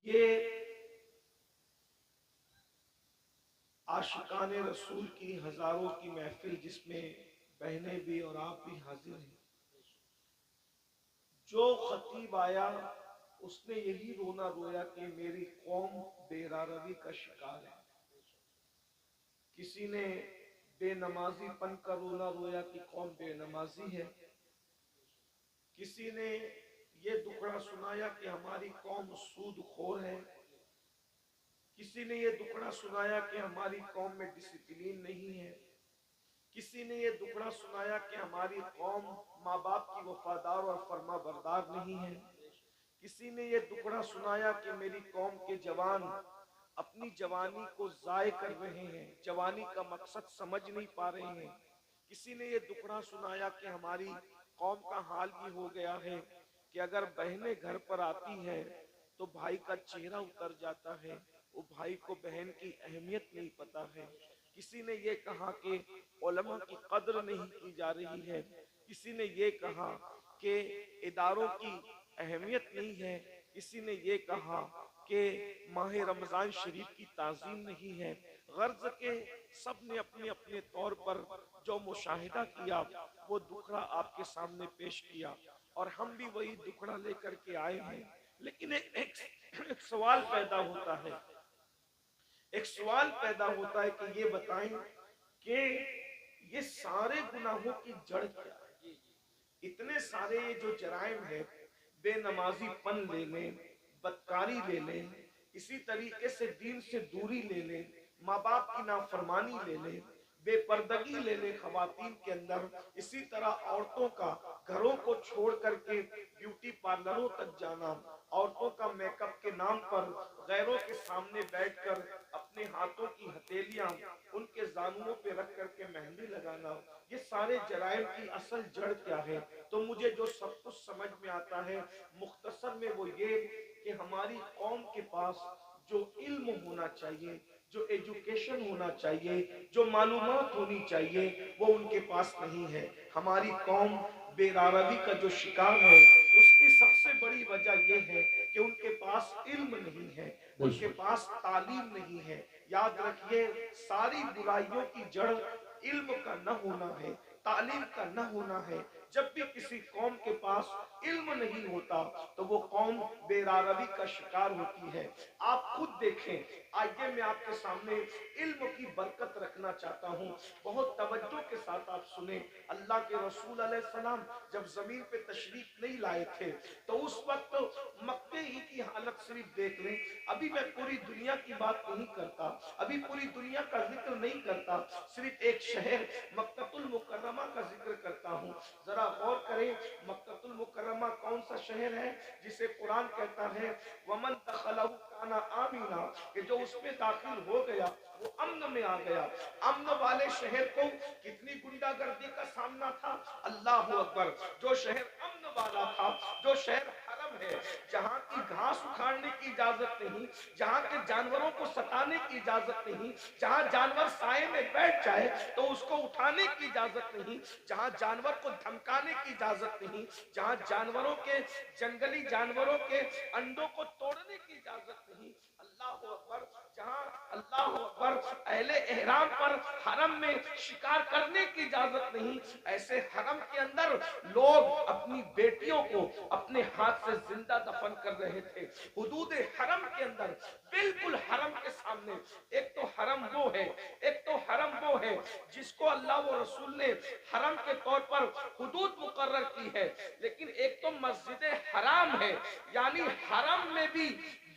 یہ عاشقان رسول کی ہزاروں کی محفل، جس میں بہنیں بھی اور آپ بھی حاضر ہیں. جو خطیب آیا اس نے یہی رونا رویا کہ میری قوم بے راروی کا شکار ہے. کسی نے بے نمازی پن کا رونا رویا کہ قوم بے نمازی ہے. کسی نے یہ دکھڑا سنایا کہ ہماری قوم سود خور ہے. کسی نے یہ دکھڑا سنایا کہ ہماری قوم میں ڈسپلین نہیں ہے. کسی نے یہ دکھڑا سنایا کہ ہماری قوم ماں باپ کی وفادار اور فرما بردار نہیں ہے. کسی نے یہ دکھڑا سنایا کہ میری قوم کے جوان اپنی جوانی کو ضائع کر رہے ہیں، جوانی کا مقصد سمجھ نہیں پا رہے ہیں. کسی نے یہ دکھڑا سنایا کہ ہماری قوم کا حال یہ ہو گیا ہے کہ اگر بہنیں گھر پر آتی ہیں تو بھائی کا چہرہ اتر جاتا ہے، وہ بھائی کو بہن کی اہمیت نہیں پتا ہے. کسی نے یہ کہا کہ علماء کی قدر نہیں کی جا رہی ہے. کسی نے یہ کہا کہ اداروں کی اہمیت نہیں ہے. کسی نے یہ کہا کہ ماہ رمضان شریف کی تعظیم نہیں ہے. غرض کے سب نے اپنے اپنے طور پر جو مشاہدہ کیا وہ دکھڑا آپ کے سامنے پیش کیا، اور ہم بھی وہی دکھڑا لے کر کے آئے ہیں. لیکن ایک سوال پیدا ہوتا ہے، ایک سوال پیدا ہوتا ہے کہ یہ بتائیں کہ یہ سارے گناہوں کی جڑ کیا ہے؟ اتنے سارے یہ جو جرائم ہے، بے نمازی پن لے لیں، بدکاری لے لیں، اسی طریقے سے دین سے دوری لے لیں، ماں باپ کی نافرمانی لے لیں، بے پردگی لے لیں خواتین کے اندر، اسی طرح عورتوں کا گھروں کو چھوڑ کر کے بیوٹی پارلروں تک جانا، عورتوں کا میک اپ کے نام پر غیروں کے سامنے بیٹھ کر اپنے ہاتھوں کی ہتھیلیاں ان کے زانوؤں پہ رکھ کر کے مہندی لگانا، یہ سارے جرائم کی اصل جڑ کیا ہے؟ تو مجھے جو سب کچھ سمجھ میں آتا ہے مختصر میں وہ یہ کہ ہماری قوم کے پاس جو علم ہونا چاہیے، جو ایجوکیشن ہونا چاہیے، جو معلومات ہونی چاہیے، وہ ان کے پاس نہیں ہے. ہماری قوم بے راروی کا جو شکار ہے اس کی سب سے بڑی وجہ یہ ہے کہ ان کے پاس علم نہیں ہے، ان کے پاس تعلیم نہیں ہے. یاد رکھیے ساری برائیوں کی جڑ علم کا نہ ہونا ہے، تعلیم کا نہ ہونا ہے. جب بھی کسی قوم کے پاس علم نہیں ہوتا تو وہ قوم بے راروی کا شکار ہوتی ہے. آپ خود دیکھیں. آئیے میں آپ کے سامنے علم کی برکت رکھنا چاہتا ہوں، بہت توجہ کے ساتھ آپ سنیں. اللہ کے رسول علیہ السلام جب زمین پہ تشریف نہیں لائے تھے تو اس وقت مکے ہی کی حالت صرف دیکھ لیں. ابھی میں پوری دنیا کی بات نہیں کرتا، ابھی پوری دنیا کا ذکر نہیں کرتا، صرف ایک شہر مکہ المکرمہ کا ذکر کرتا ہوں. ذرا غور کریں مکہ المکرمہ کون سا شہر ہے جسے قرآن کہتا ہے وَمَن دَخَلَهُ كَانَ آمِنًا، کہ جو اس میں داخل ہو گیا وہ امن میں آ گیا. امن والے شہر کو کتنی گنڈا گردی کا سامنا تھا. اللہ اکبر. جو شہر امن والا تھا، جو شہر حرم ہے، جہاں کی گھاس اکھاڑنے کی اجازت نہیں، جہاں کے جانوروں کو ستانے کی اجازت نہیں، جہاں جانور سائے میں بیٹھ جائے تو اس کو اٹھانے کی اجازت نہیں، جہاں جانور کو دھمکانے کی اجازت نہیں، جہاں جانوروں کے جنگلی جانوروں کے انڈوں کو توڑنے کی اجازت نہیں. اللہ اکبر. جہاں اللہ اکبر اہل احرام پر حرم میں شکار کرنے کی اجازت نہیں، ایسے حرم کے اندر لوگ اپنی بیٹیوں کو اپنے ہاتھ سے زندہ دفن کر رہے تھے. حدود حرم کے اندر بالکل حرم کے سامنے. ایک تو حرم وہ ہے، ایک تو حرم وہ ہے جس کو اللہ و رسول نے حرم کے طور پر حدود مقرر کی ہے، لیکن ایک تو مسجد حرام ہے، یعنی حرم میں بھی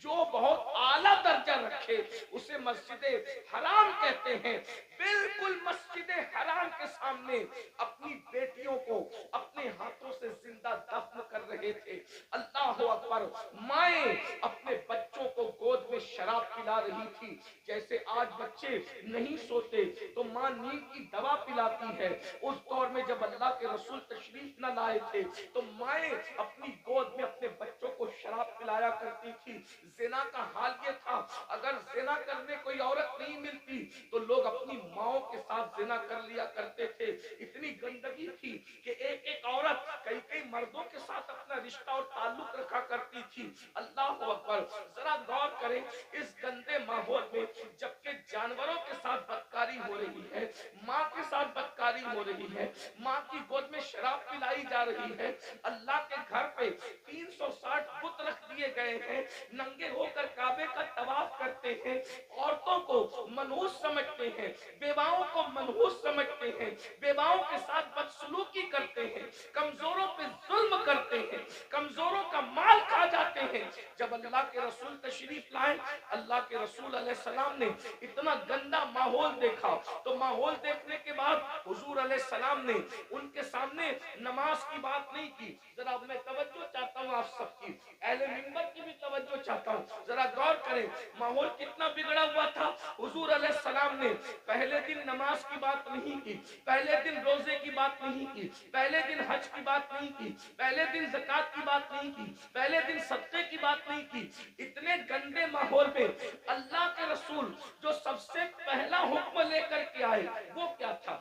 جو بہت اعلیٰ درجہ رکھے اسے مسجد حرام کہتے ہیں. بالکل مسجد حرام کے سامنے اپنی بیٹیوں کو اپنے ہاتھوں سے زندہ دفن کر رہے تھے. اللہ اکبر. مائیں اپنے بچوں کو گود میں شراب پلا رہی تھی. جیسے آج بچے نہیں سوتے تو ماں نیند کی دوا پلاتی ہے، اس دور میں جب اللہ کے رسول تشریف نہ لائے تھے تو مائیں اپنی گود میں اپنے بچوں کو شراب پلایا کرتی تھی. زنا کا حال یہ تھا اگر زنا کرنے کوئی عورت نہیں ملتی تو لوگ اپنی ماؤں کے ساتھ زنا کر لیا کرتے تھے. اتنی گندگی تھی کہ ایک ایک عورت کئی کئی مردوں کے ساتھ اپنا رشتہ اور تعلق رکھا کرتی تھی. اللہ اکبر. ذرا غور کریں اس گندے ماحول میں جبکہ جانوروں کے ساتھ بدکاری ہو رہی ہے, ماں کے ساتھ بدکاری ہو رہی ہے, ماں کی گود میں شراب پلائی جا رہی ہے, اللہ کے گھر پہ 360 بت رکھ دیے گئے ہیں, ننگے ہو کر کعبے کا طواف کرتے ہیں, عورتوں کو منحوس سمجھتے ہیں, بیواؤں کو منحوس سمجھتے ہیں, بیواؤں کے ساتھ بدسلوکی کرتے ہیں, کمزوروں پہ ظلم کرتے ہیں, کمزوروں کا مال کھا جاتے ہیں. جب اللہ کے رسول تشریف لائے, اللہ کے رسول علیہ السلام نے اتنا گندا ماحول دیکھا تو ماحول دیکھنے کے بعد حضور علیہ السلام نے ان کے سامنے نماز کی بات نہیں کی. ذرا میں توجہ چاہتا ہوں آپ سب کی, اہل منبر کی بھی توجہ چاہتا ہوں, ذرا غور کریں ماحول کتنا بگڑا ہوا تھا. حضور علیہ السلام نے پہلے دن نماز کی بات نہیں کی, پہلے دن روزے کی بات نہیں کی, پہلے دن حج کی بات نہیں کی, پہلے دن زکات کی بات نہیں کی, پہلے دن صدقے کی بات نہیں کی. اتنے گندے ماحول میں اللہ کے رسول جو سب سے پہلا حکم لے کر کے آئے وہ کیا تھا؟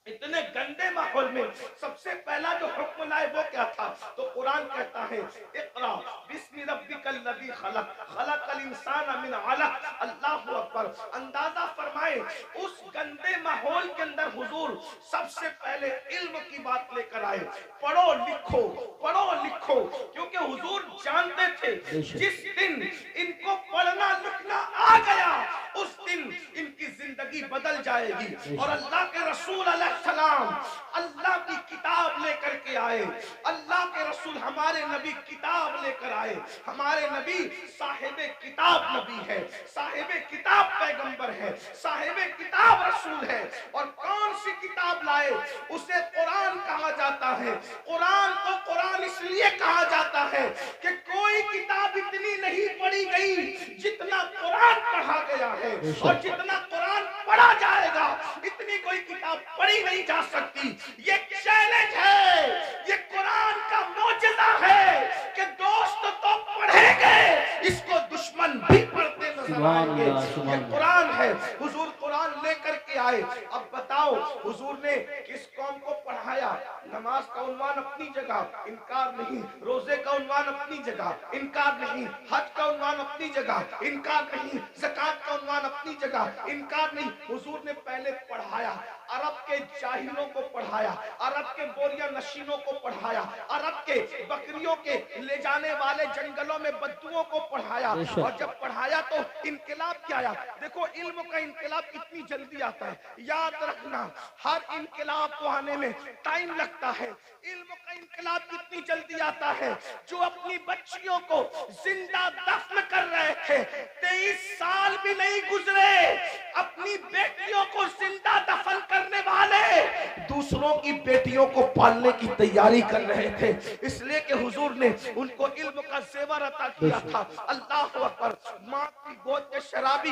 اتنے گندے ماحول میں سب سے پہلا جو حکم لائے وہ کیا تھا؟ تو قرآن کہتا ہے اقرا بسم ربک الذی خلق خلق الانسان من علق. اللہ اکبر. اندازہ فرمائے اس گندے ماحول کے اندر حضور سب سے پہلے علم کی بات لے کر آئے. پڑھو لکھو, پڑھو لکھو, کیونکہ حضور جانتے تھے جس دن ان کو پڑھنا لکھنا آ گیا اس دن ان کی زندگی بدل جائے گی. اور اللہ کے رسول علیہ السلام اللہ کی کتاب لے کر کے آئے. اللہ کے رسول ہمارے نبی کتاب لے کر آئے. ہمارے نبی صاحب کتاب نبی ہے, صاحب کتاب پیغمبر ہے, صاحب کتاب رسول ہے. اور کون سی کتاب لائے؟ اسے قرآن کہا جاتا ہے. قرآن کو قرآن اس لیے کہا جاتا ہے کہ کوئی کتاب اتنی نہیں پڑھی گئی جتنا قرآن پڑھا گیا ہے, اور جتنا قرآن پڑھا جائے گا اتنی کوئی کتاب پڑھی نہیں جا سکتی. یہ چیلنج ہے, یہ قرآن کا معجزہ ہے کہ دوست تو پڑھیں گے, اس کو دشمن بھی پڑھتے نظر آئیں گے. یہ قرآن ہے. حضور قرآن لے کر کے آئے. اب بتاؤ حضور نے کس قوم کو پڑھایا؟ نماز کا عنوان اپنی جگہ, انکار نہیں. روزے کا عنوان اپنی جگہ, انکار نہیں. حج کا عنوان اپنی جگہ, انکار نہیں. زکات کا عنوان اپنی جگہ, انکار نہیں. حضور نے پہلے پڑھایا, عرب کے جاہلوں کو پڑھایا, عرب کے بوریہ نشینوں کو پڑھایا, عرب کے بکریوں کے لے جانے والے جنگلوں میں بدوؤں کو پڑھایا. اور جب پڑھایا تو انقلاب کیا آیا؟ دیکھو علم کا انقلاب کتنی جلدی آتا ہے. یاد رکھنا ہر انقلاب کو آنے میں ٹائم لگتا ہے. علم کا انقلاب کتنی جلدی آتا ہے. جو اپنی بچیوں کو زندہ دفن کر رہے تھے 23 سال بھی نہیں گزرے, اپنی بیٹیوں کو زندہ دفن کرنے والے دوسروں کی بیٹیوں کو پالنے کی تیاری کر رہے تھے. اس لیے کہ حضور نے ان کو علم کا زیور عطا کیا تھا. اللہ اکبر. ماں کی گود کے شرابی,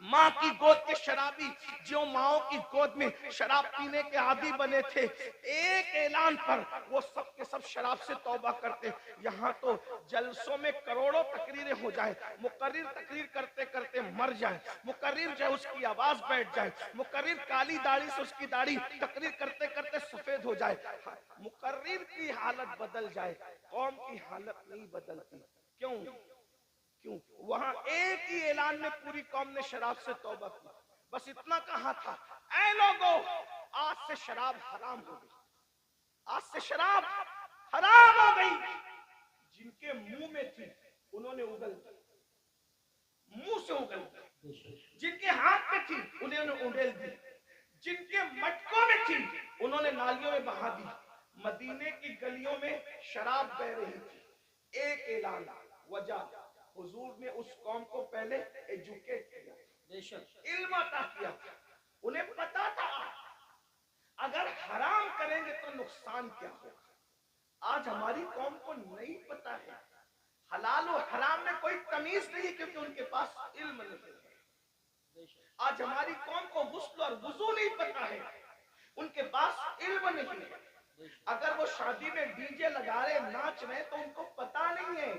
ماں کی گود کے شرابی جو ماؤں کی گود میں شراب پینے کے عادی بنے تھے, ایک اعلان پر وہ سب کے سب شراب سے توبہ کرتے. یہاں تو جلسوں میں کروڑوں تقریریں ہو جائیں, مقرر تقریر کرتے کرتے مر جائیں, مقرر جو اس کی آواز بیٹھ جائے, مقرر کالی داڑھی سے اس کی داڑھی تقریر کرتے کرتے سفید ہو جائے, مقرر کی حالت بدل جائے, قوم کی حالت نہیں بدلتی. کیوں؟ کیوں؟ وہاں ایک ہی اعلان میں پوری قوم نے شراب سے توبہ کی. بس اتنا کہا تھا, اے لوگو آج سے شراب حرام ہو گئی, آج سے شراب حرام ہو گئی. جن کے منہ میں تھی انہوں نے اگل دی, منہ سے اگل دی. جن کے ہاتھ میں تھی انہوں نے اڑیل دی, جن کے مٹکوں میں تھی انہوں نے نالیوں میں بہا دی. مدینے کی گلیوں میں شراب بہ رہی تھی. ایک اعلان, وجہ حضور نے اس قوم کو پہلے ایجوکیٹ کیا, علم عطا کیا. انہیں پتا تھا اگر حرام کریں گے تو نقصان کیا ہوگا. آج ہماری قوم کو نہیں پتا ہے, حلال و حرام میں کوئی تمیز نہیں کیونکہ ان کے پاس علم نہیں ہے. آج ہماری قوم کو غسل اور وضو نہیں پتا ہے, ان کے پاس علم نہیں ہے. اگر وہ شادی میں ڈی جے لگا رہے ناچ رہے تو ان کو پتا نہیں ہے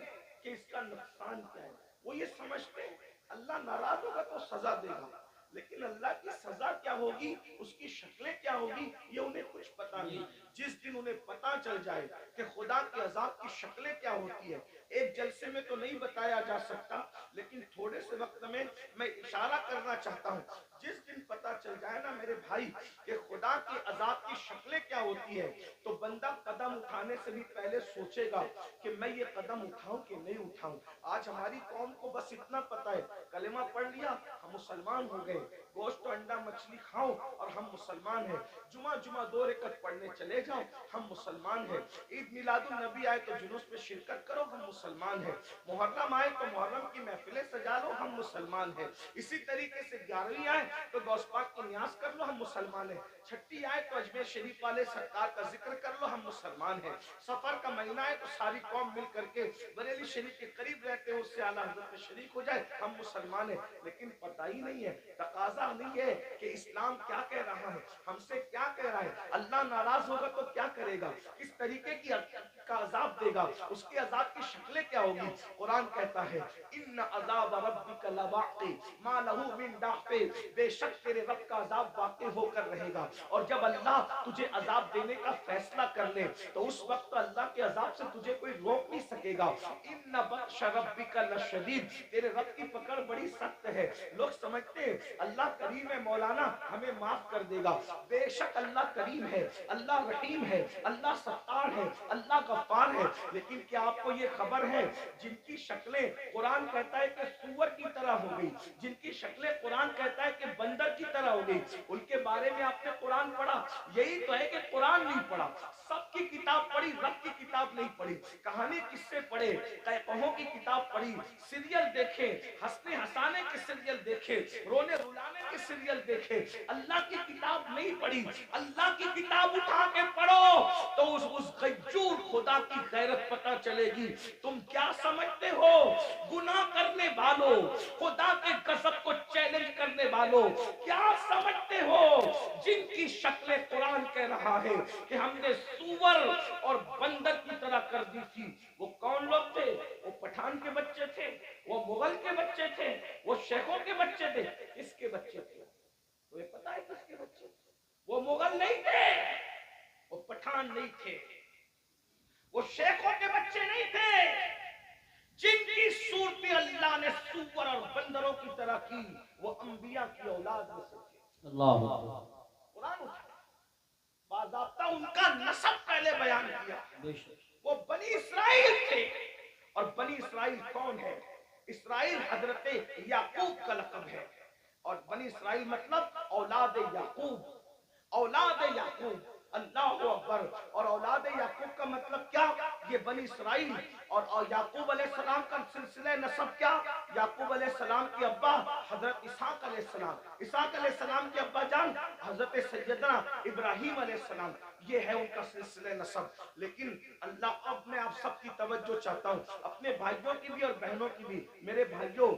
کہ اس کا نقصان کیا ہے. وہ یہ سمجھتے ہیں اللہ ناراض ہوگا تو سزا دے گا، لیکن اللہ کی سزا کیا ہوگی، اس کی شکلیں کیا ہوگی، یہ انہیں کچھ پتا نہیں. جس دن انہیں پتا چل جائے کہ خدا کے عذاب کی شکلیں کیا ہوتی ہے، ایک جلسے میں تو نہیں بتایا جا سکتا، لیکن تھوڑے سے وقت میں اشارہ کرنا چاہتا ہوں. جس دن پتا چل جائے نا میرے بھائی کہ خدا کے عذاب کی شکلیں کیا ہوتی ہے، تو بندہ قدم اٹھانے سے بھی پہلے سوچے گا کہ میں یہ قدم اٹھاؤں کہ نہیں اٹھاؤں. آج ہماری قوم کو بس اتنا پتا ہے، کلمہ پڑھ لیا ہم مسلمان ہو گئے، گوشت و انڈا مچھلی کھاؤ اور ہم مسلمان ہیں، جمعہ 2 رکعت پڑھنے چلے جاؤ ہم مسلمان ہیں، عید میلاد النبی آئے تو جلوس میں شرکت کرو ہم مسلمان ہیں، محرم آئے تو محرم کی محفلیں سجا لو ہم مسلمان ہیں، اسی طریقے سے 11ویں آئے تو غوث پاک کی نیاز کر لو ہم مسلمان ہیں، چھٹی آئے تو اجمیر شریف والے سرکار کا ذکر کر لو ہم مسلمان ہیں، سفر کا مہینہ ہے تو ساری قوم مل کر کے بریلی شریف کے قریب رہتے ہیں اس سے اعلیٰ حضرت میں شریک ہو جائے ہم مسلمان ہیں. لیکن پتہ ہی نہیں ہے، تقاضا نہیں ہے کہ اسلام کیا کہہ رہا ہے، ہم سے کیا کہہ رہا ہے، اللہ ناراض ہوگا تو کیا کرے گا، کس طریقے کی کا عذاب دے گا، اس کے عذاب کی شکلیں کیا ہوگی. قرآن کہتا ہے ان عذاب ربک لواقع ما لہ من دافع، بے شک تیرے رب کا عذاب واقع ہو کر رہے گا. اور جب اللہ تجھے عذاب دینے کا فیصلہ کر لے تو اس وقت اللہ کے عذاب سے تجھے کوئی روک نہیں سکے گا. ان بطش ربک لشدید، تیرے رب کی پکڑ بڑی سخت ہے. لوگ سمجھتے ہیں اللہ کریم ہے مولانا ہمیں معاف کر دے گا، بے شک اللہ کریم ہے، اللہ رحیم ہے، اللہ ستار ہے، اللہ غفار ہے. لیکن کیا آپ کو یہ خبر ہے جن کی شکلیں قرآن کہتا ہے کہ سور کی طرح ہو گئی، جن کی شکلیں قرآن کہتا ہے کہ بندر کی طرح ہو گئی، ان کے بارے میں آپ نے قرآن پڑھا؟ یہی تو ہے کہ قرآن نہیں پڑھا، سب کی کتاب پڑھی، رب کی کتاب نہیں پڑھی. کہانی کس سے پڑھے؟ قہقہوں کی کتاب پڑھی، سیریل دیکھے، ہنسنے ہنسانے کے سیریل دیکھے، رونے رلانے کے سیریل دیکھے، اللہ کی کتاب نہیں پڑھی. اللہ کی کتاب اٹھا کے پڑھو تو اس غیور خدا کی غیرت پتہ چلے گی. تم کیا سمجھتے ہو گناہ کرنے والوں، خدا کے غضب کو چیلنج کرنے والوں، کیا سمجھتے ہو جن کی شکلیں قرآن کہہ رہا ہے کہ ہم نے سور اور بندر کی طرح کر دی تھی؟ وہ کون لوگ تھے؟ وہ پٹھان کے بچے تھے، وہ مغل کے بچے تھے، وہ شیخوں کے بچے تھے. کس کے بچے تھے؟ تمہیں پتا ہے کس کے بچے تھے؟ وہ مغل نہیں تھے، وہ پٹھان نہیں تھے، وہ شیخوں کے بچے نہیں تھے. جن کی صورت اللہ نے سور اور بندروں کی طرح کی وہ انبیاء کی اولاد میں سے تھے. اللہ قرآن اٹھا باضابطہ ان کا نسب پہلے بیان کیا. وہ بنی اسرائیل تھے. اور بنی اسرائیل کون ہے؟ اسرائیل حضرت یعقوب کا لقب ہے. اور بنی اسرائیل مطلب اولاد یعقوب، اولاد یعقوب. اللہ اکبر. اور اولاد یعقوب کا مطلب کیا؟ یہ بنی اسرائیل. اور یعقوب علیہ السلام کا سلسلہ نسب کیا؟ یعقوب علیہ السلام کے ابا حضرت اسحاق علیہ السلام، اسحاق علیہ السلام کے ابا جان حضرت سیدنا ابراہیم علیہ السلام. یہ ہے ان کا سلسلہ نسب. لیکن اللہ اب میں آپ سب کی توجہ چاہتا ہوں، اپنے بھائیوں کی بھی اور بہنوں کی بھی. میرے بھائیوں،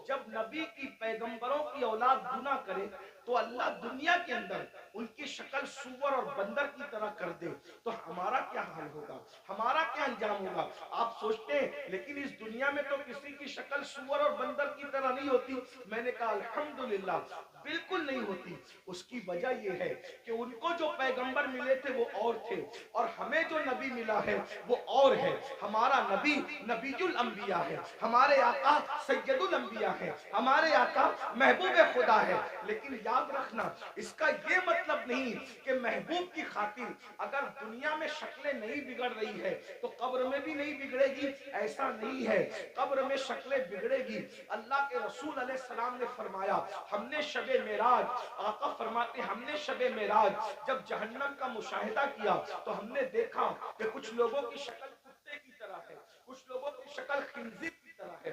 جب نبی کی پیغمبروں کی اولاد گناہ کرے تو اللہ دنیا کے اندر ان کی شکل سور اور بندر کی طرح کر دے تو ہمارا کیا حال ہوگا، ہمارا کیا انجام ہوگا؟ آپ سوچتے ہیں لیکن اس دنیا میں تو کسی کی شکل سور اور بندر کی طرح نہیں ہوتی. میں نے کہا الحمدللہ بالکل نہیں ہوتی. اس کی وجہ یہ ہے کہ ان کو جو پیغمبر ملے تھے وہ اور تھے، اور ہمیں جو نبی ملا ہے وہ اور ہے. ہمارا نبی نبی الانبیاء ہے، ہمارے آقا سید الانبیاء ہے، ہمارے آقا محبوب خدا ہے. لیکن یاد رکھنا اس کا یہ مطلب نہیں کہ محبوب کی خاطر اگر دنیا میں شکلیں نہیں بگڑ رہی ہے تو قبر میں بھی نہیں بگڑے گی. ایسا نہیں ہے، قبر میں شکلیں بگڑے گی. اللہ کے رسول علیہ السلام نے فرمایا ہم نے شب معراج، آقا فرماتے ہم نے شب معراج جب جہنم کا مشاہدہ کیا تو ہم نے دیکھا کہ کچھ لوگوں کی شکل کتے کی طرح ہے، کچھ لوگوں کی شکل خنزیر کی طرح ہے،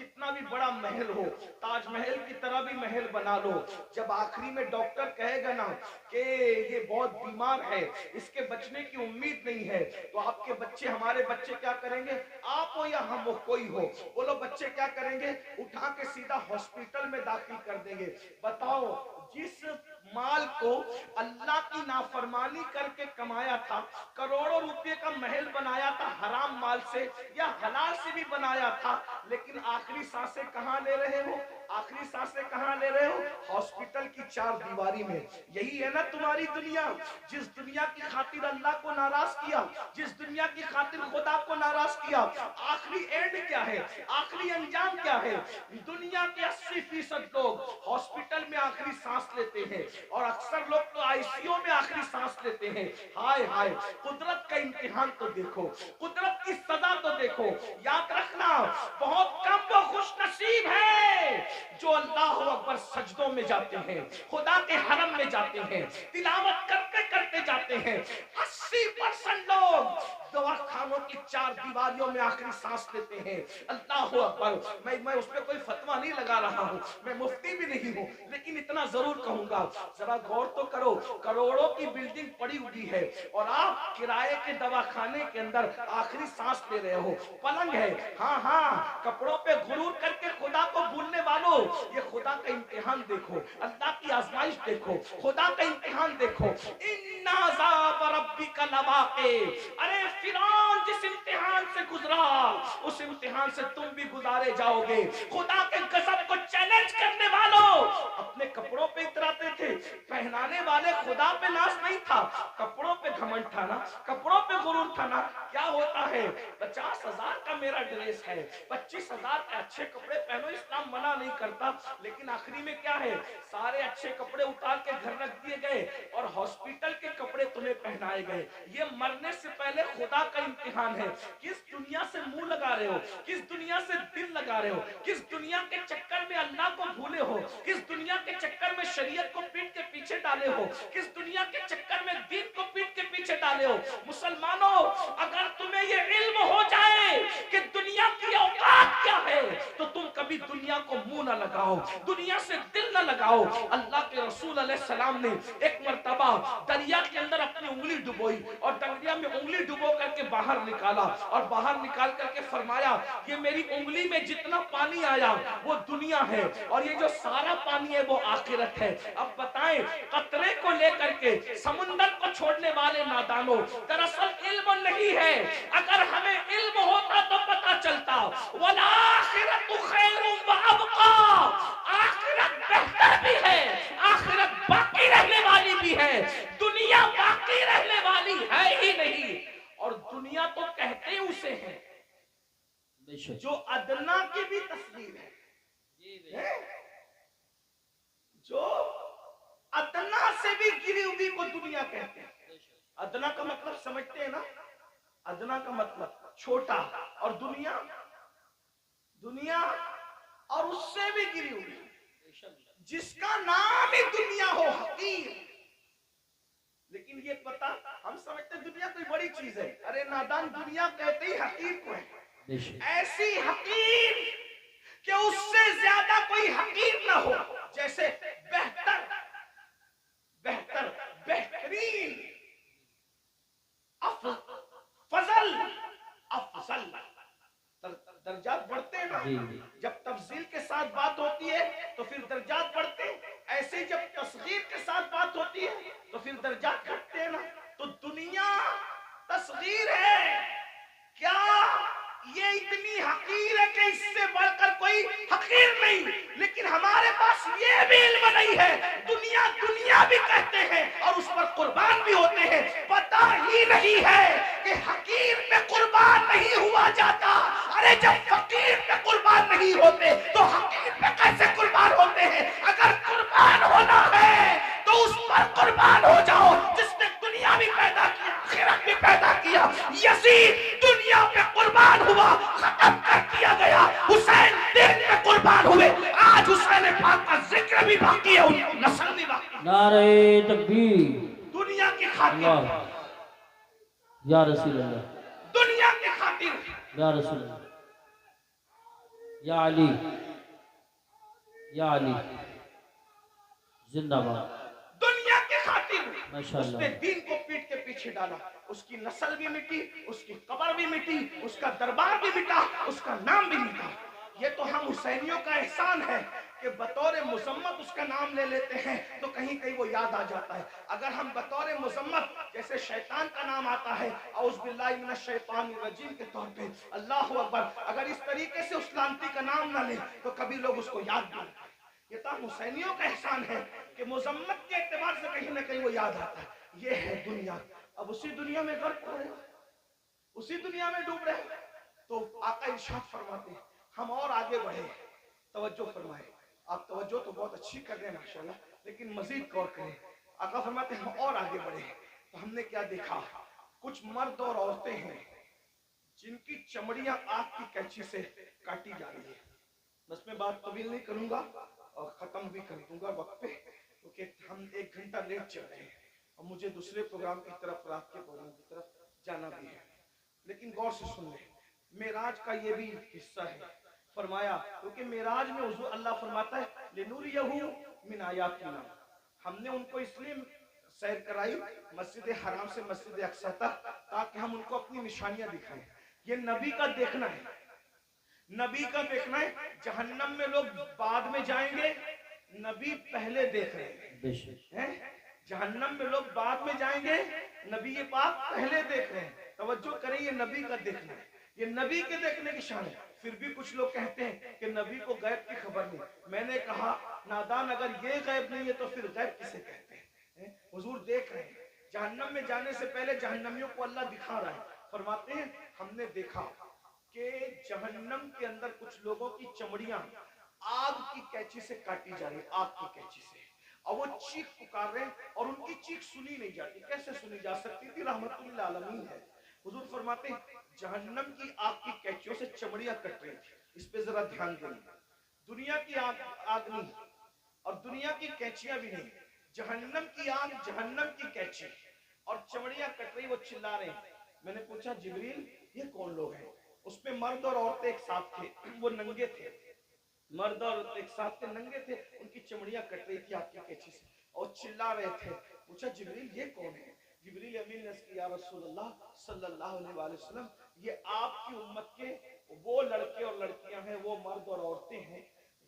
کتنا بھی بڑا محل ہو، تاج محل کی طرح بھی محل بنا لو، جب آخری میں ڈاکٹر کہے گا نا کہ یہ بہت بیمار ہے، اس کے بچنے کی امید نہیں ہے، تو آپ کے بچے، ہمارے بچے کیا کریں گے؟ آپ ہو یا ہم ہو، کوئی ہو، بولو بچے کیا کریں گے؟ اٹھا کے سیدھا ہاسپٹل میں داخل کر دیں گے۔ بتاؤ، جس مال کو اللہ کی نافرمانی کر کے کمایا تھا، کروڑوں روپے کا محل بنایا تھا حرام مال سے یا حلال سے بھی بنایا تھا، لیکن آخری سانسیں کہاں لے رہے ہو؟ آخری سانسیں کہاں لے رہے ہو؟ ہاسپٹل کی چار دیواری میں۔ یہی ہے نا تمہاری دنیا، جس دنیا کی خاطر اللہ کو ناراض کیا، جس دنیا کی خاطر خدا کو ناراض کیا، آخری اینڈ کیا ہے؟ آخری انجام کیا ہے؟ دنیا کے 80% لوگ ہاسپٹل میں آخری سانس لیتے ہیں، اور اکثر لوگ تو آئی سی یو میں آخری سانس لیتے ہیں۔ ہائے ہائے، قدرت کا امتحان تو دیکھو، قدرت کی سزا تو دیکھو۔ یاد رکھنا، بہت کم وہ خوش نصیب ہے جو اللہ اکبر سجدوں میں جاتے ہیں، خدا کے حرم میں جاتے ہیں، تلاوت کرتے کرتے جاتے ہیں۔ 80% لوگ دواخانوں کی چار دیواریوں میں آخری سانس لیتے ہیں۔ اللہ اکبر۔ میں اس پہ کوئی فتویٰ نہیں لگا رہا ہوں، میں مفتی بھی نہیں ہوں، لیکن اتنا ضرور کہوں گا، ذرا غور تو کرو، کروڑوں کی بلڈنگ پڑی ہوئی ہے اور آپ کرائے کے دواخانے کے اندر آخری سانس لے رہے ہو۔ پلنگ ہے، ہاں ہاں، کپڑوں پہ غرور کر کے خدا کو بھولنے والوں، یہ خدا کا امتحان دیکھو، اللہ کی آزمائش دیکھو، خدا کا امتحان دیکھو۔ ان عذاب ربک لواقع۔ ارے فرعون جس امتحان سے گزرا، اس امتحان سے تم بھی گزارے جاؤ گے۔ خدا کے غضب کو چیلنج کرنے والوں اپنے کپڑوں پہ اتراتے تھے، پہنانے والے خدا پہ ناز نہیں تھا، کپڑوں پہ گھمنڈ تھا نا، کپڑوں پہ غرور تھا نا۔ کیا ہوتا ہے؟ 50,000 کا میرا ڈریس ہے، 25,000 کے اچھے کپڑے پہنو، اسلام منع نہیں کرتا، لیکن آخری میں کیا ہے؟ سارے اچھے کپڑے اتار کے گھر رکھ دیے گئے اور ہاسپٹل کے کپڑے تمہیں پہنائے گئے۔ یہ مرنے سے پہلے خدا کا امتحان ہے۔ کس دنیا سے منہ لگا رہے ہو؟ کس دنیا سے دل لگا رہے ہو؟ کس دنیا کے چکر میں اللہ کو بھولے ہو؟ کس دنیا کے چکر میں شریعت کو پیٹ کے پیچھے ڈالے ہو؟ کس دنیا کے چکر میں دین کو پیٹ کے پیچھے ڈالے ہو؟ مسلمانوں، اگر تمہیں یہ علم ہو جائے کہ دنیا کی اوقات کیا ہے تو تم کبھی دنیا کو منہ نہ لگاؤ، دنیا سے دل نہ لگاؤ۔ اللہ کے رسول علیہ السلام نے ایک مرتبہ دریا کے اندر اپنی انگلی ڈبوئی اور دریا میں انگلی ڈبو کر کے باہر نکالا، اور باہر نکال کر کے فرمایا یہ میری انگلی میں جتنا پانی آیا وہ دنیا ہے، اور یہ جو سارا پانی ہے وہ آخرت ہے۔ اب بتائیں، قطرے کو لے کر کے سمندر کو چھوڑنے والے نادانوں، دراصل علم نہیں ہے۔ اگر ہمیں علم ہوتا تو پتا چلتا، وَالْآخِرَةُ خَيْرٌ وَأَبْقَىٰ، آخرت بہتر بھی ہے، آخرت باقی رہنے والی بھی ہے، دنیا باقی رہنے والی ہے ہی نہیں۔ اور دنیا تو کہتے اسے ہیں جو ادنا کی بھی تصویر ہے، جو ادنا سے بھی گری ہوئی کو دنیا کہتے ہیں۔ ادنا کا مطلب سمجھتے ہیں نا؟ ادنا کا مطلب چھوٹا، اور دنیا، دنیا اور اس سے بھی گری ہوئی، جس کا نام ہی دنیا ہو، حقیر۔ لیکن یہ پتا، ہم سمجھتے دنیا کوئی بڑی چیز ہے، ارے نادان، دنیا کہتے ہی حقیر کو ہے، ایسی حقیر کہ اس سے زیادہ کوئی حقیر نہ ہو، جیسے بہتر، بہتر، بہترین، افضل، افضل، درجات بڑھتے ہیں نا، جب تفضیل کے ساتھ بات ہوتی ہے تو پھر درجات بڑھتے ہیں، ایسے ہی جب تصغیر کے ساتھ بات ہوتی ہے تو پھر درجات گھٹتے ہیں نا۔ تو دنیا تصغیر ہے، کیا یہ اتنی حقیر ہے کہ اس سے بڑھ کر کوئی حقیر نہیں، لیکن ہمارے پاس یہ بھی علم نہیں ہے، دنیا دنیا بھی کہتے ہیں اور اس پر قربان بھی ہوتے ہیں، پتہ ہی نہیں ہے کہ حقیر پہ قربان نہیں ہوا جاتا۔ ارے جب فقیر پہ قربان نہیں ہوتے تو حقیر پہ کیسے قربان ہوتے ہیں؟ اگر قربان ہونا ہے تو اس پر قربان ہو جاؤ جس نے دنیا بھی پیدا کیا، آخرت بھی پیدا کیا۔ یزید دنیا پہ قربان ہوا، ختم کر دیا گیا، حسین دین پہ قربان ہوئے، آج حسین پاک کا ذکر بھی باقی ہے، ان کی نسل بھی باقی ہے۔ نعرہ تکبیر، دنیا کی خاطر، یا رسول اللہ، دنیا کی خاطر، یا رسول اللہ۔ یا علی یا علی زندہ باد دنیا کے خاطر اس ماشاءاللہ نے دین کو پیٹ کے پیچھے ڈالا. اس کی نسل بھی مٹی, اس کی قبر بھی مٹی, اس کا دربار بھی مٹا, اس کا نام بھی مٹا. یہ تو ہم حسینیوں کا احسان ہے کہ بطور مذمت اس کا نام لے لیتے ہیں تو کہیں کہیں وہ یاد آ جاتا ہے. اگر ہم بطور مذمت جیسے شیطان کا نام آتا ہے اعوذ باللہ من الشیطان الرجیم کے طور پہ, اللہ اکبر, اگر اس طریقے سے اس لانتی کا نام نہ لیں تو کبھی لوگ اس کو یاد نہیں کریں. یہ تو حسینیوں کا احسان ہے کہ مذمت کے اعتبار سے کہیں نہ کہیں وہ یاد آتا ہے. یہ ہے دنیا. اب اسی دنیا میں غرق ہو رہے ہیں, اسی دنیا میں ڈوب رہے ہیں. تو آقا ارشاد فرماتے ہیں ہم اور آگے بڑھے. توجہ فرمائے, آپ توجہ تو بہت اچھی کر رہے ہیں ماشاءاللہ, لیکن مزید غور کریں. آقا فرماتے ہیں ہم اور آگے بڑھے تو ہم نے کیا دیکھا, کچھ مرد اور عورتیں ہیں جن کی چمڑیاں آگ کی کینچی سے کاٹی جا رہی ہے. بس میں بات طویل نہیں کروں گا اور ختم بھی کر دوں گا وقت پہ, کیونکہ ہم 1 گھنٹہ لیٹ چل رہے ہیں اور مجھے دوسرے پروگرام کی طرف, رات کے پروگرام کی طرف جانا بھی ہے. لیکن غور سے سن لیں, معراج کا یہ بھی حصہ ہے. فرمایا کیونکہ معراج میں حضور اللہ فرماتا ہے لِنُرِيَهُ مِنْ آیَاتِنَا, ہم نے ان کو اس لیے سیر کرائی مسجد حرام سے مسجد اقصی تک تاکہ ہم ان کو اپنی نشانیاں دکھائیں. یہ نبی کا دیکھنا ہے, نبی کا دیکھنا ہے. جہنم میں لوگ بعد میں جائیں گے, نبی پہلے دیکھ رہے بے شک ہیں. جہنم میں لوگ بعد میں جائیں گے, نبی پاک پہلے دیکھ رہے ہیں. توجہ کریں, یہ نبی کا دیکھنا ہے, یہ نبی کے دیکھنے کی شان ہے. پھر بھی کچھ لوگ کہتے ہیں کہ نبی کو غیب کی خبر نہیں. میں نے کہا نادان, اگر یہ غیب نہیں ہے تو پھر غیب کسے کہتے ہیں؟ حضور دیکھ رہے ہیں. جہنم میں جانے سے پہلے جہنمیوں کو اللہ دکھا رہا ہے. فرماتے ہیں ہم نے دیکھا کہ جہنم کے اندر کچھ لوگوں کی چمڑیاں آگ کی کینچی سے کاٹی جا رہی, آگ کی کینچی سے, اور وہ چیخ پکار رہے ہیں اور ان کی چیخ سنی نہیں جاتی. کیسے سنی جا سکتی تھی؟ رحمت للعالمین ہے. حضور فرماتے ہیں جہنم کی آگ کی کینچیوں سے چمڑیاں کٹ رہی تھی. اس پہ ذرا دھیان دیں, دنیا کی آگ نہیں اور دنیا کی کینچیاں بھی نہیں, جہنم کی آگ, جہنم کی کینچی اور چمڑیاں کٹ رہی. وہ چلا رہے ہیں. میں نے پوچھا جبریل یہ کون لوگ ہیں؟ اس میں مرد اور عورتیں ایک ساتھ تھے, وہ ننگے تھے, مرد اور عورتیں ایک ساتھ تھے, ننگے تھے, ان کی چمڑیاں کٹ رہی تھی آپ کی کینچی سے اور چلا رہے تھے. پوچھا جبریل یہ کون ہے؟ جبریل امین نے کہا یا رسول اللہ صلی اللہ علیہ وآلہ وسلم, یہ آپ کی امت کے وہ لڑکے اور لڑکیاں ہیں, وہ مرد اور عورتیں ہیں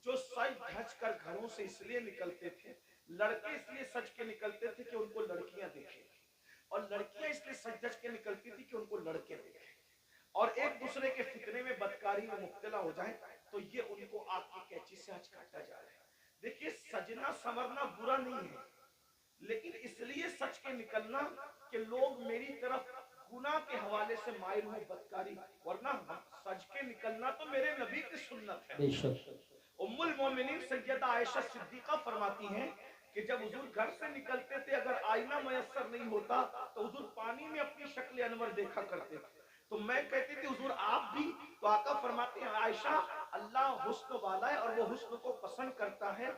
جو سج دھج کر گھروں سے اس لیے نکلتے تھے. لڑکے اس لیے سج کے نکلتے تھے کہ ان کو لڑکیاں دیکھیں, اور لڑکیاں اس لیے سج دھج کے نکلتی تھی کہ ان کو لڑکے دیکھیں, اور ایک دوسرے کے فتنے میں بدکاری میں مبتلا ہو جائیں تو یہ ان کو آگ کی کینچی سے آج کاٹا جا رہا ہے. دیکھیے سجنا سنورنا برا نہیں ہے, لیکن اس لیے سچ کے نکلنا کہ لوگ میری طرف گناہ کے حوالے سے مائل ہوں, بدکاری, ورنہ سج کے نکلنا تو میرے نبی کی سنت ہے. بے شک ام المومنین سیدہ عائشہ صدیقہ فرماتی ہیں کہ جب حضور گھر سے نکلتے تھے اگر آئینہ میسر نہیں ہوتا تو حضور پانی میں اپنی شکل انور دیکھا کرتے تھے. تو میں کہتی تھی حضور آپ بھی؟ تو آقا فرماتے ہیں عائشہ اللہ حسن والا ہے اور وہ حسن کو پسند کرتا ہے.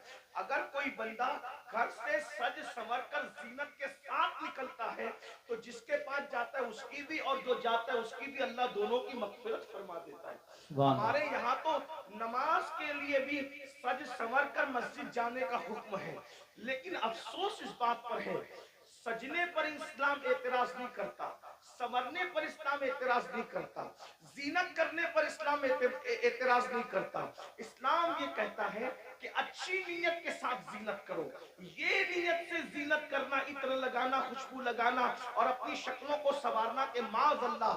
اگر کوئی بندہ گھر سے سج سنور کر زینت کے ساتھ نکلتا ہے تو جس کے پاس جاتا ہے اس کی بھی اور جو جاتا ہے اس کی بھی اللہ دونوں کی مغفرت فرما دیتا ہے. سبحان ہمارے اللہ یہاں تو نماز کے لیے بھی سج سنور کر مسجد جانے کا حکم ہے, لیکن افسوس اس بات پر ہے سجنے پر اسلام اعتراض نہیں کرتا, سنورنے پر اسلام اعتراض نہیں کرتا, زینت کرنے پر اسلام اعتراض نہیں کرتا. اسلام یہ کہتا ہے کہ اچھی نیت کے ساتھ زینت کرو. یہ نیت سے زینت کرنا, عطر لگانا, خوشبو لگانا اور اپنی شکلوں کو سنوارنا کہ معاذ اللہ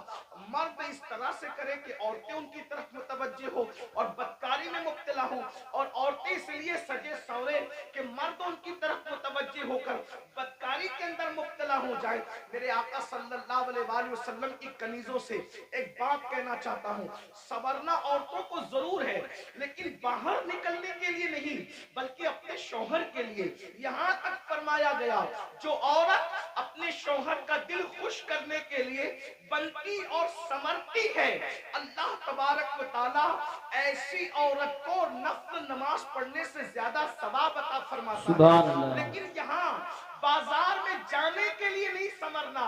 مرد اس طرح سے کرے کہ عورتیں ان کی طرف متوجہ ہو اور بدکاری میں مبتلا ہو, اور عورتیں اس لیے سجے سورے کہ مرد ان کی طرف متوجہ ہو کر بدکاری کے اندر مبتلا ہو جائے. میرے آقا صلی اللہ علیہ وآلہ وسلم کی کنیزوں سے ایک بات کہنا چاہتا ہوں, سنورنا عورتوں کو ضرور ہے لیکن باہر نکلنے کے لیے نہیں بلکہ اپنے شوہر کے لیے. یہاں تک فرمایا گیا جو عورت اپنے شوہر کا دل خوش کرنے کے لیے بنتی اور سمرتی ہے, اللہ تبارک و تعالی ایسی عورت کو نفل نماز پڑھنے سے زیادہ ثواب عطا فرماتا ہے. سبحان اللہ لیکن یہاں بازار میں جانے کے لیے نہیں سمرنا,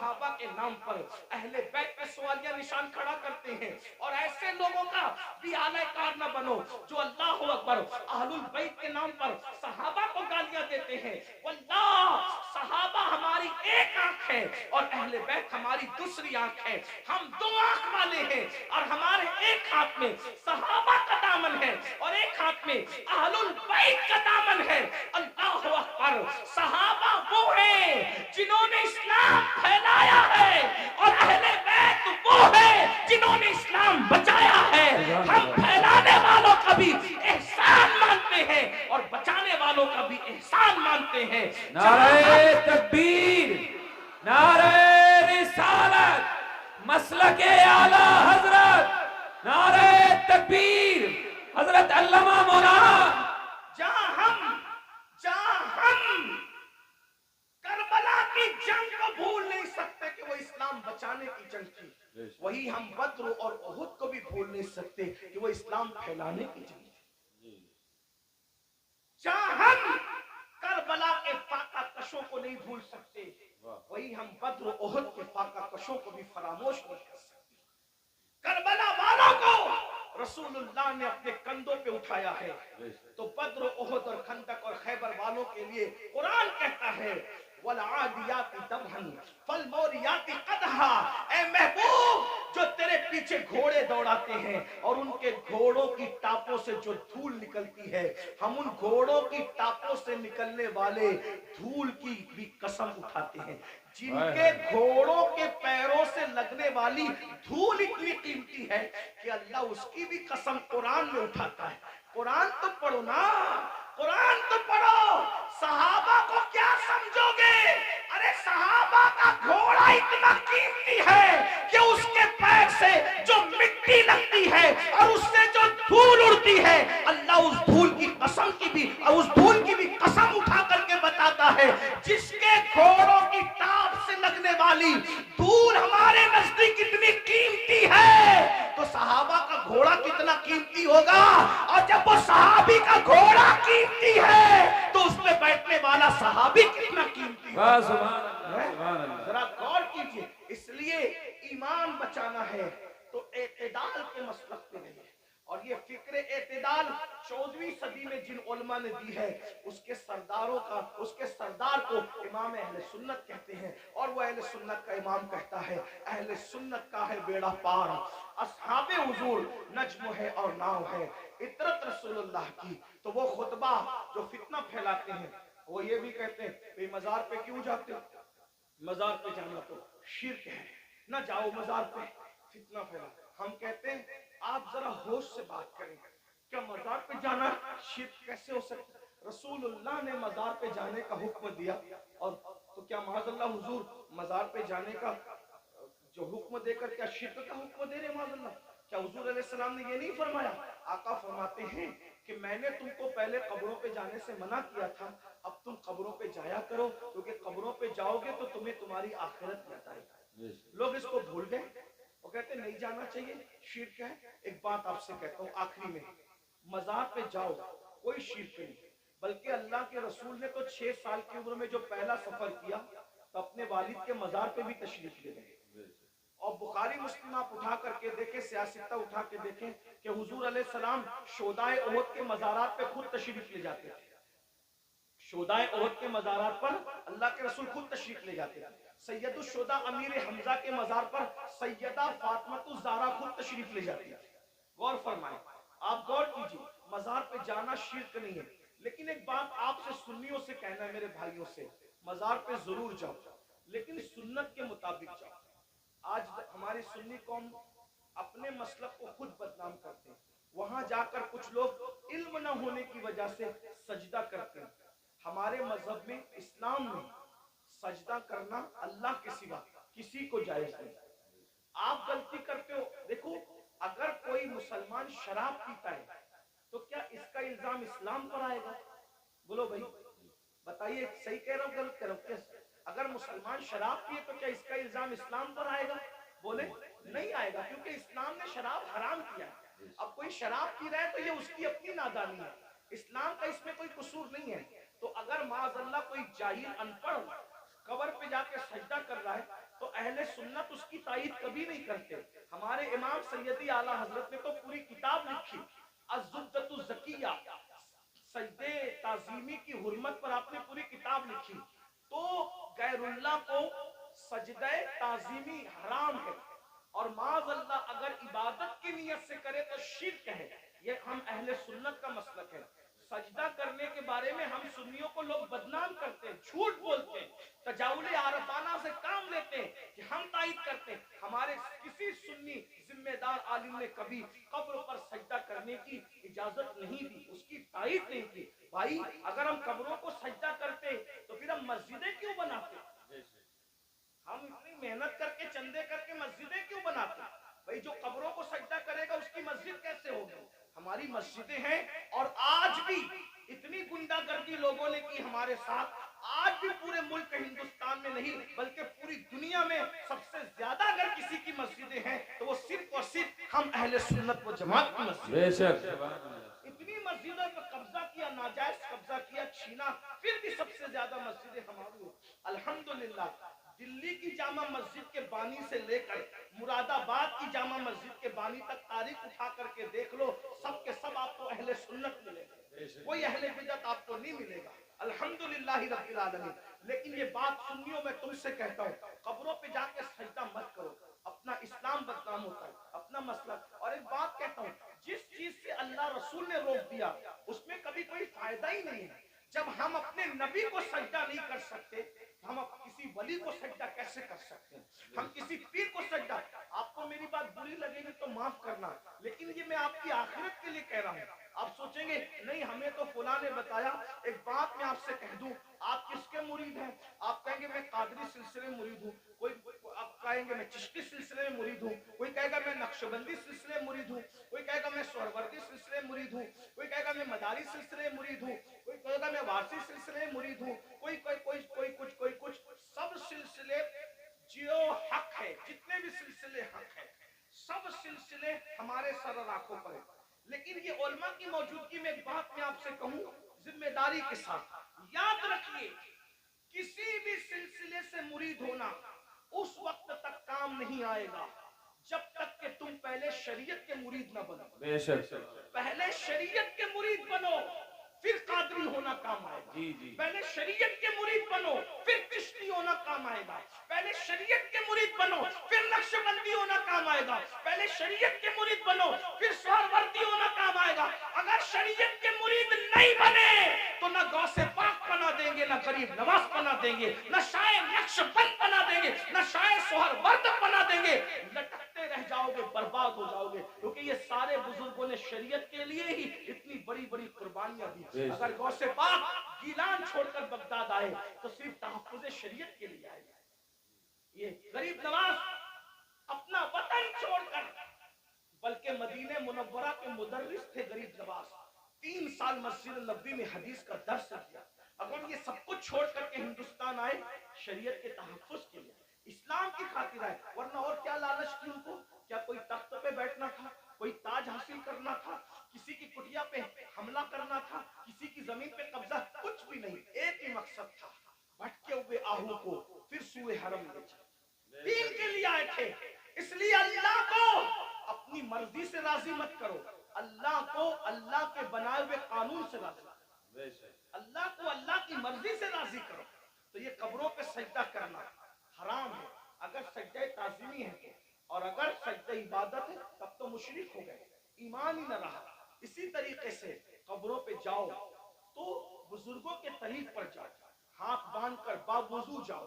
صحابہ کے نام پر اہل بیت پہ سوالیہ نشان کھڑا کرتے ہیں، اور ایسے لوگوں کا بھی اعلی کار نہ بنو جو اللہ اکبر اہل البیت کے نام پر صحابہ کو گالیاں دیتے ہیں۔ واللہ صحابہ ہماری ایک آنکھ ہے اور اہل بیت ہماری دوسری آنکھ ہے، ہم دو آنکھ والے ہیں، اور ہمارے ایک ہاتھ میں صحابہ کا دامن ہے اور ایک ہاتھ میں اہل البیت کا دامن ہے۔ اللہ اکبر، صحابہ وہ ہیں جنہوں نے اسلام پھیلایا ہے، اور اہل بیت وہ ہیں جنہوں نے اسلام بچایا ہے۔ ہم پھیلانے والوں کا بھی احسان مانتے ہیں اور بچانے والوں کا بھی احسان مانتے ہیں۔ نعرہ تکبیر، نعرہ رسالت، مسلک اعلی حضرت، نعرہ تکبیر، حضرت علامہ مولانا جہاں ہم کربلا کی جنگ کو بھول نہیں سکتے کہ وہ اسلام بچانے کی جنگ تھی، وہی ہم بدر اور احد کو بھی بھول نہیں سکتے کہ وہ اسلام پھیلانے کی جنگ تھی۔ جہاں ہم کربلا کے فاقہ کشوں کو نہیں بھول سکتے، وہی ہم بدر و احد کے فاقہ کشوں کو بھی فراموش نہیں کر سکتے۔ کربلا والوں کو رسول اللہ نے اپنے کندھوں پہ اٹھایا ہے، تو بدر و احد اور خندق اور خیبر والوں کے لیے قرآن کہتا ہے وَالْعَادِيَاتِ ضَبْحًا فَالْمُورِيَاتِ قَدْحًا۔ اے محبوب، جو تیرے پیچھے گھوڑے دوڑاتے ہیں اور ان کے گھوڑوں کی ٹاپوں سے جو دھول نکلتی ہے، ہم ان گھوڑوں کی ٹاپوں سے نکلنے والے دھول کی بھی قسم اٹھاتے ہیں۔ جن کے گھوڑوں کے پیروں سے لگنے والی دھول اتنی قیمتی ہے کہ اللہ اس کی بھی قسم قرآن میں اٹھاتا ہے۔ قرآن تو پڑھو نا، قرآن تو پڑھو۔ صحابہ کو کیا سمجھو گے؟ ارے صحابہ کا گھوڑا اتنا قیمتی ہے کہ اس کے پیر سے جو مٹی لگتی ہے اور اس سے جو دھول اڑتی ہے، اللہ اس دھول کی قسم کی بھی، اس دھول کی بھی قسم اٹھا کر کے بتاتا ہے، جس کے گھوڑوں کی ٹاپ سے لگنے والی دھول ہمارے نزدیک اتنی قیمتی ہے تو صحابہ کا گھوڑا کتنا قیمتی ہوگا، اور جب وہ صحابی کا گھوڑا قیمتی ہے تو اس پہ بیٹھنے والا صحابی کتنا قیمتی ہوگا۔ ذرا غور کیجئے۔ اس لیے ایمان بچانا ہے تو اعتدال کے مسلک پہ رہیے، اور یہ فکر اعتدال 14ویں صدی میں جن علماء نے دی ہے، اس کے سردار کو امام اہل سنت کہتے ہیں، اور وہ اہل سنت کا امام کہتا ہے اہل سنت کا ہے بیڑا پار، اصحاب حضور نجم ہے اور ناؤ ہے، اطرت رسول اللہ کی۔ تو وہ خطبہ جو فتنہ پھیلاتے ہیں وہ یہ بھی کہتے ہیں کہ مزار پہ کیوں جاتے ہو؟ مزار پہ جانا تو شرک ہے، نہ جاؤ مزار پہ، فتنہ پھیلا۔ ہم کہتے ہیں آپ ذرا ہوش سے بات کریں، کیا مزار پہ جانا شرک کیسے ہو سکتا ہے؟ رسول اللہ نے مزار پہ جانے کا حکم دیا، اور تو کیا معاذ اللہ حضور مزار پہ جانے کا جو حکم دے کر کیا شرک کا حکم دے رہے معاذ اللہ؟ کیا حضور علیہ السلام نے یہ نہیں فرمایا؟ آقا فرماتے ہیں کہ میں نے تم کو پہلے قبروں پہ جانے سے منع کیا تھا، اب تم قبروں پہ جایا کرو، کیونکہ قبروں پہ جاؤ گے تو تمہیں تمہاری آخرت یاد آئے گی۔ لوگ اس کو بھول گئے، وہ کہتے ہیں نہیں جانا چاہیے، شرک ہے۔ ایک بات آپ سے کہتا ہوں آخری میں، مزار پہ جاؤ کوئی شرک نہیں، بلکہ اللہ کے رسول نے تو 6 سال کی عمر میں جو پہلا سفر کیا تو اپنے والد کے مزار پہ بھی تشریف لے گئے، اور بخاری مسلم آپ اٹھا کر کے دیکھیں، سیاستہ اٹھا کے دیکھیں کہ حضور علیہ السلام شہدائے احد کے مزارات پہ خود تشریف لے جاتے تھے۔ شہدائے احد کے مزارات پر اللہ کے رسول خود تشریف لے جاتے تھے۔ سید الشہداء امیر حمزہ کے مزار پر سیدہ فاطمہ الزہرا خود تشریف لے جاتی تھی۔ غور فرمائیں، آپ غور کیجئے، مزار پہ جانا شرک نہیں ہے، لیکن ایک بات آپ سے سنیوں سے کہنا ہے، میرے بھائیوں سے، مزار پہ ضرور جاؤ لیکن سنت کے مطابق جاؤ۔ آج ہماری سنی قوم اپنے مسلک کو خود بدنام کرتے ہیں، وہاں جا کر کچھ لوگ علم نہ ہونے کی وجہ سے سجدہ کرتے ہیں۔ ہمارے مذہب میں، اسلام میں، سجدہ کرنا اللہ کے سوا کسی کو جائز نہیں۔ آپ غلطی کرتے ہو، دیکھو اگر کوئی مسلمان شراب پیتا ہے تو کیا اس کا الزام اسلام پر آئے گا؟ بولو بھائی بتائیے، صحیح کہہ رہا ہوں غلط کہہ رہا ہوں؟ اگر مسلمان شراب پیے تو کیا اس کا الزام اسلام پر آئے گا؟ بولے نہیں آئے گا، کیونکہ اسلام نے شراب حرام کیا ہے۔ اب کوئی شراب پی رہا ہے تو یہ اس کی اپنی نادانی ہے، اسلام کا اس میں کوئی قصور نہیں ہے۔ تو اگر معاذ اللہ کوئی جاہل ان پڑھ قبر پہ جا کے سجدہ کر رہا ہے تو اہل سنت اس کی تائید کبھی نہیں کرتے. ہمارے امام سیدی اعلیٰ حضرت نے تو پوری کتاب لکھی الزبدۃ الزکیہ، سجدے تعظیمی کی حرمت پر آپ نے پوری کتاب لکھی. تو غیر اللہ کو سجدہ تعظیمی حرام ہے، اور معاذ اللہ اگر عبادت کی نیت سے کرے تو شرک ہے. یہ ہم اہل سنت کا مسلک ہے. سجدہ کرنے کے بارے میں ہم سنیوں کو لوگ بدنام کرتے ہیں، جھوٹ بولتے ہیں، تجاوز عارفانہ سے کام لیتے ہیں کہ ہم تائید کرتے ہیں. ہمارے کسی سنی ذمہ دار عالم نے کبھی قبر پر سجدہ کرنے کی اجازت نہیں دی، اس کی تائید نہیں کی. بھائی اگر ہم قبروں کو سجدہ کرتے تو پھر ہم مسجدیں کیوں بناتے؟ ہم اتنی محنت کر کے چندے کر کے مسجدیں کیوں بناتے؟ بھائی جو قبروں کو سجدہ کرے گا اس کی مسجد کیسے ہوگی؟ ہماری مسجدیں ہیں. اور آج بھی اتنی گنڈا گردی لوگوں نے کی ہمارے ساتھ، آج بھی پورے ملک ہندوستان میں نہیں بلکہ پوری دنیا میں سب سے زیادہ اگر کسی کی مسجدیں ہیں تو وہ صرف اور صرف ہم اہل سنت و جماعت کی مسجد. بے شک. اتنی مسجدوں پر قبضہ کیا، ناجائز قبضہ کیا، چھینا، پھر بھی سب سے زیادہ مسجدیں ہماری ہیں. الحمدللہ دلی کی جامع مسجد کے بانی سے لے کر مراد آباد کی جامع مسجد کے بانی تک تاریخ اٹھا کر کے دیکھ لو، سب کے سب آپ کو اہل سنت ملے گا، کوئی اہل بدعت آپ کو نہیں ملے گا. الحمدللہ رب العالمین. لیکن یہ بات سنیوں میں تم سے کہتا ہوں، قبروں پہ جا کے سجدہ مت کرو، اپنا اسلام بدنام ہوتا ہے، اپنا مسئلہ. اور ایک بات کہتا ہوں، جس چیز سے اللہ رسول نے روک دیا اس میں کبھی کوئی فائدہ ہی نہیں ہے. جب ہم اپنے نبی کو سجدہ نہیں کر سکتے ہم کسی ولی کو سجدہ کیسے کر سکتے ہیں؟ ہم کسی پیر کو سجدہ. آپ کو میری بات بری لگے گی تو معاف کرنا، لیکن یہ میں آپ کی آخرت کے لیے کہہ رہا ہوں. آپ سوچیں گے نہیں ہمیں تو فلاں نے بتایا. ایک بات میں آپ سے کہہ دوں، آپ کس کے مرید ہیں؟ آپ کہیں گے میں قادری سلسلے میں مرید ہوں، کوئی آپ کہیں گے میں چشتی سلسلے میں مرید ہوں، کوئی کہے گا میں نقشبندی سلسلے میں مرید ہوں، کوئی کہے گا میں سہروردی سلسلے میں مرید ہوں، کوئی کہے گا میں مداری سلسلے میں مرید ہوں، کوئی کہے گا میں وارسی سلسلے میں مرید ہوں، کوئی کچھ. سب سلسلے جو حق ہے، جتنے بھی سلسلے حق ہیں، سب سلسلے ہمارے سر اور آنکھوں پر ہیں. لیکن یہ علماء کی موجودگی میں ایک بات میں آپ سے کہوں ذمہ داری کے ساتھ، یاد رکھیے کسی بھی سلسلے سے مرید ہونا اس وقت تک کام نہیں آئے گا جب تک کہ تم پہلے شریعت کے مرید نہ بنو. بے شک. پہلے شریعت کے مرید بنو پھر قادری ہونا کام آئے گا. جی جی. پہلے شریعت کے مرید بنو پھر چشتی ہونا کام آئے گا. پہلے شریعت کے مرید بنو پھر نقشبندی ہونا کام آئے گا. پہلے شریعت کے مرید بنو پھر سہروردی ہونا کام آئے گا. اگر شریعت کے مرید نہیں بنے تو نہ غوث پاک بنا دیں گے، نہ غریب نواز بنا دیں گے، نہ شاعر نقشبند بنا دیں گے، نہ شاعر سہرورد بنا دیں گے. لٹکتے رہ جاؤ گے، برباد ہو جاؤ گے. کیونکہ یہ سارے بزرگوں نے شریعت کے لیے ہی اتنی بڑی بڑی قربانیاں دی. اگر غوث پاک گیلان چھوڑ کر بغداد آئے تو صرف تحفظ شریعت کے لیے آئے. یہ غریب نواز اپنا وطن چھوڑ کر، بلکہ مدینہ منورہ کے مدرس تھے غریب نواز، 3 سال مسجد نبوی میں حدیث کا درس دیا. اگر یہ سب کچھ چھوڑ کر کے ہندوستان آئے شریعت کے تحفظ کے لیے، اسلام کی خاطر آئے، ورنہ اور کیا لالچ تھی ان کو؟ کیا کوئی تخت پہ بیٹھنا تھا، کوئی تاج حاصل کرنا تھا، کسی کی کٹیا پہ حملہ کرنا تھا، کسی کی زمین پہ قبضہ؟ کچھ بھی نہیں. ایک ہی مقصد تھا، بھٹکے ہوئے آہو کو پھر سوئے حرم لے جائے. دین کے لیے آئے تھے. اس لیے اللہ کو اپنی مرضی سے راضی مت کرو، اللہ کو اللہ کے بنائے ہوئے قانون سے راضی کرو. اللہ کو اللہ کی مرضی سے راضی کرو. تو یہ قبروں پہ سجدہ کرنا حرام ہے اگر سجدہ تعظیمی ہے تو، اور اگر سجدہ عبادت ہے تب تو مشرک ہو گئے، ایمان ہی نہ رہا. اسی طریقے سے قبروں پہ جاؤ تو بزرگوں کے طریق پر جاؤ، ہاتھ باندھ کر باوضو جاؤ،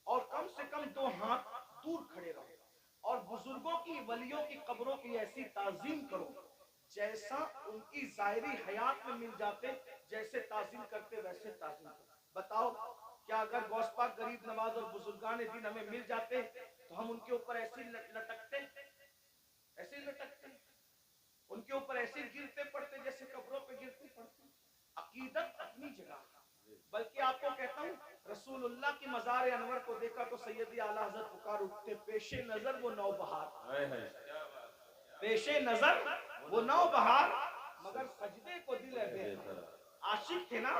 اور کم سے کم 2 ہاتھ دور کھڑے رہو، اور بزرگوں کی ولیوں کی قبروں کی ایسی تعظیم کرو جیسا ان کی ظاہری حیات میں مل جاتے، جیسے تعظیم کرتے ویسے تعظیم کرو. بتاؤ کیا اگر غوث پاک غریب نواز اور بزرگان دین ہمیں مل جاتے تو ہم ان کے اوپر ایسے لٹکتے، ایسے لٹکتے، ان کے اوپر ایسے گرتے پڑتے جیسے قبروں پہ گرتے پڑتے؟ عقیدت اپنی جگہ. بلکہ آپ کو کہتا ہوں رسول اللہ کی مزار انور کو دیکھا تو سیدی اعلیٰ حضرت پکار اٹھتے، پیش نظر وہ نو بہار، پیش نظر وہ نو بہار، مگر سجدے کو دل ہے بے. عاشق تھے نا،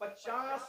50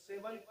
7th